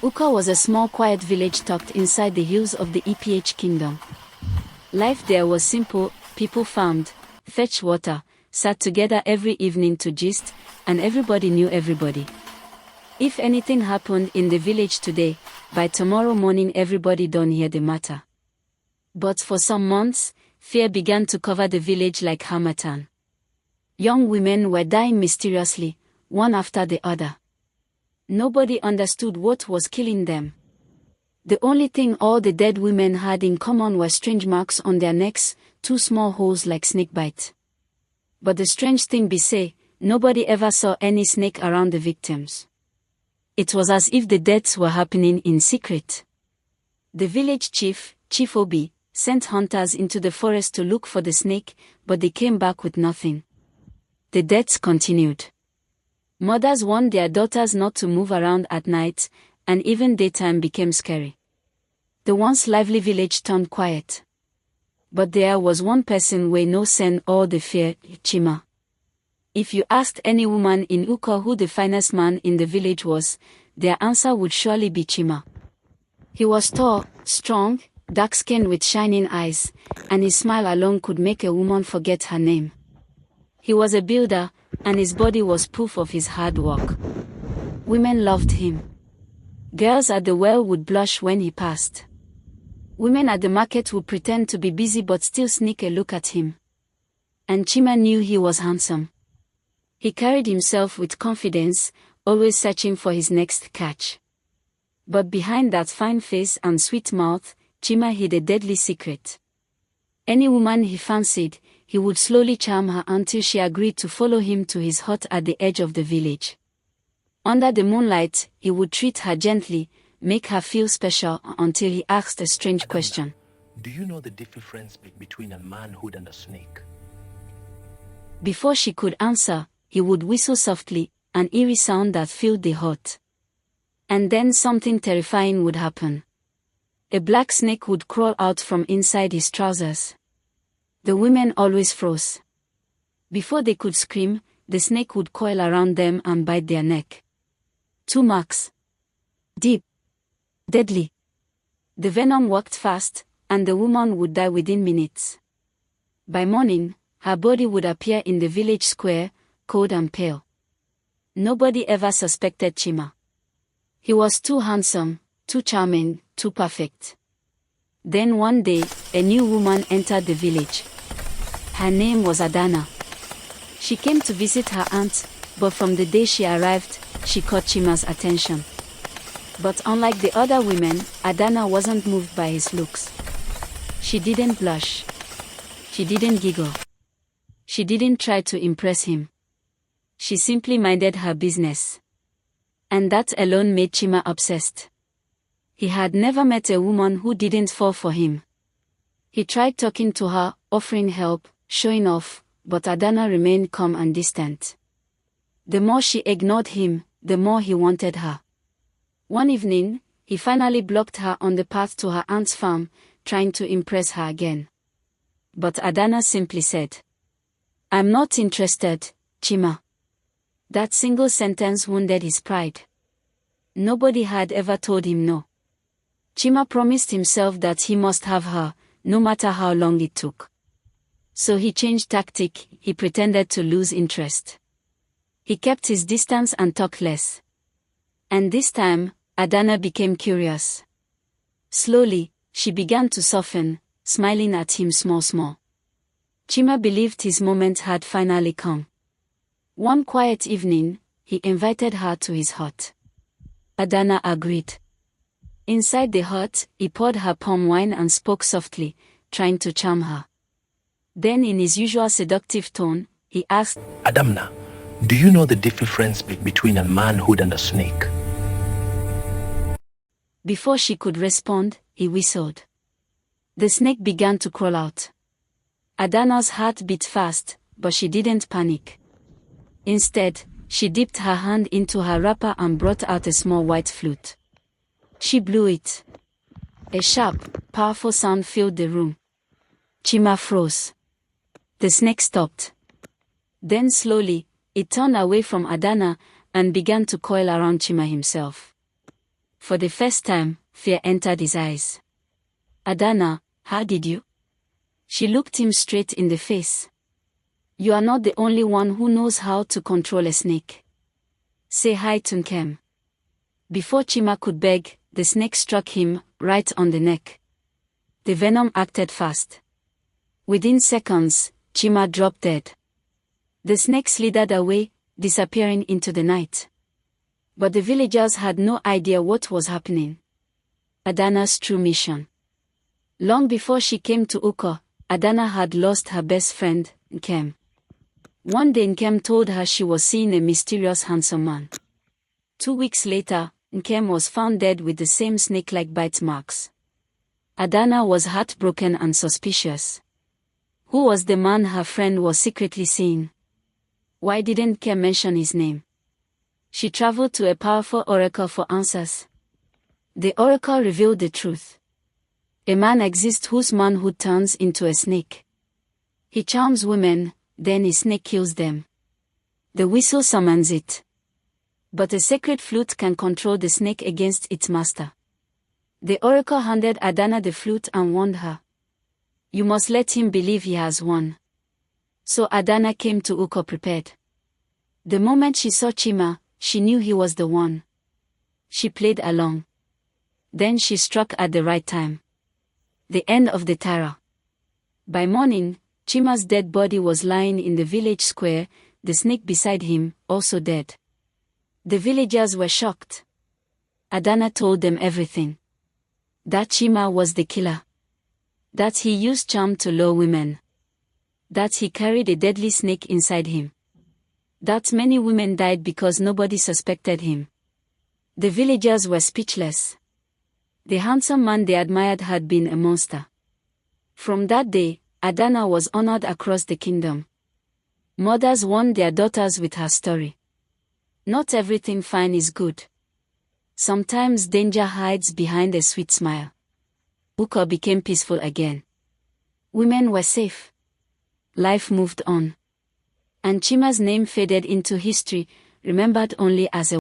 Uka was a small quiet village tucked inside the hills of the EPH kingdom. Life there was simple, people farmed, fetched water, sat together every evening to gist, and everybody knew everybody. If anything happened in the village today, by tomorrow morning everybody don't hear the matter. But for some months, fear began to cover the village like harmattan. Young women were dying mysteriously, one after the other. Nobody understood what was killing them. The only thing all the dead women had in common were strange marks on their necks, two small holes like snake bite. But the strange thing be say, nobody ever saw any snake around the victims. It was as if the deaths were happening in secret. The village chief, Chief Obi, sent hunters into the forest to look for the snake, but they came back with nothing. The deaths continued. Mothers warned their daughters not to move around at night, and even daytime became scary. The once lively village turned quiet. But there was one person who no send all the fear, Chima. If you asked any woman in Uka who the finest man in the village was, their answer would surely be Chima. He was tall, strong, dark-skinned with shining eyes, and his smile alone could make a woman forget her name. He was a builder, and his body was proof of his hard work. Women loved him. Girls at the well would blush when he passed. Women at the market would pretend to be busy but still sneak a look at him. And Chima knew he was handsome. He carried himself with confidence, always searching for his next catch. But behind that fine face and sweet mouth, Chima hid a deadly secret. Any woman he fancied, he would slowly charm her until she agreed to follow him to his hut at the edge of the village. Under the moonlight, he would treat her gently, make her feel special until he asked a strange question. Do you know the difference between a manhood and a snake? Before she could answer, he would whistle softly, an eerie sound that filled the hut. And then something terrifying would happen. A black snake would crawl out from inside his trousers. The women always froze. Before they could scream, the snake would coil around them and bite their neck. 2 marks. Deep. Deadly. The venom worked fast, and the woman would die within minutes. By morning, her body would appear in the village square, cold and pale. Nobody ever suspected Chima. He was too handsome, too charming, too perfect. Then one day, a new woman entered the village. Her name was Adana. She came to visit her aunt, but from the day she arrived, she caught Chima's attention. But unlike the other women, Adana wasn't moved by his looks. She didn't blush. She didn't giggle. She didn't try to impress him. She simply minded her business. And that alone made Chima obsessed. He had never met a woman who didn't fall for him. He tried talking to her, offering help, showing off, but Adana remained calm and distant. The more she ignored him, the more he wanted her. One evening, he finally blocked her on the path to her aunt's farm, trying to impress her again. But Adana simply said, "I'm not interested, Chima." That single sentence wounded his pride. Nobody had ever told him no. Chima promised himself that he must have her, no matter how long it took. So he changed tactic, he pretended to lose interest. He kept his distance and talked less. And this time, Adana became curious. Slowly, she began to soften, smiling at him small. Chima believed his moment had finally come. One quiet evening, he invited her to his hut. Adana agreed. Inside the hut, he poured her palm wine and spoke softly, trying to charm her. Then in his usual seductive tone, he asked, Adamna, do you know the difference between a manhood and a snake? Before she could respond, he whistled. The snake began to crawl out. Adana's heart beat fast, but she didn't panic. Instead, she dipped her hand into her wrapper and brought out a small white flute. She blew it. A sharp, powerful sound filled the room. Chima froze. The snake stopped. Then slowly, it turned away from Adana and began to coil around Chima himself. For the first time, fear entered his eyes. Adana, how did you? She looked him straight in the face. You are not the only one who knows how to control a snake. Say hi to Nkem. Before Chima could beg, the snake struck him, right on the neck. The venom acted fast. Within seconds, Chima dropped dead. The snake slithered away, disappearing into the night. But the villagers had no idea what was happening. Adana's true mission. Long before she came to Uko, Adana had lost her best friend, Nkem. One day Nkem told her she was seeing a mysterious handsome man. 2 weeks later, Nkem was found dead with the same snake-like bite marks. Adana was heartbroken and suspicious. Who was the man her friend was secretly seeing? Why didn't Nkem mention his name? She traveled to a powerful oracle for answers. The oracle revealed the truth. A man exists whose manhood turns into a snake. He charms women, then his snake kills them. The whistle summons it. But a sacred flute can control the snake against its master. The oracle handed Adana the flute and warned her. You must let him believe he has won. So Adana came to Uko prepared. The moment she saw Chima, she knew he was the one. She played along. Then she struck at the right time. The end of the terror. By morning, Chima's dead body was lying in the village square, the snake beside him, also dead. The villagers were shocked. Adana told them everything. That Chima was the killer. That he used charm to lure women. That he carried a deadly snake inside him. That many women died because nobody suspected him. The villagers were speechless. The handsome man they admired had been a monster. From that day, Adana was honored across the kingdom. Mothers warned their daughters with her story. Not everything fine is good. Sometimes danger hides behind a sweet smile. Uko became peaceful again. Women were safe. Life moved on. And Chima's name faded into history, remembered only as a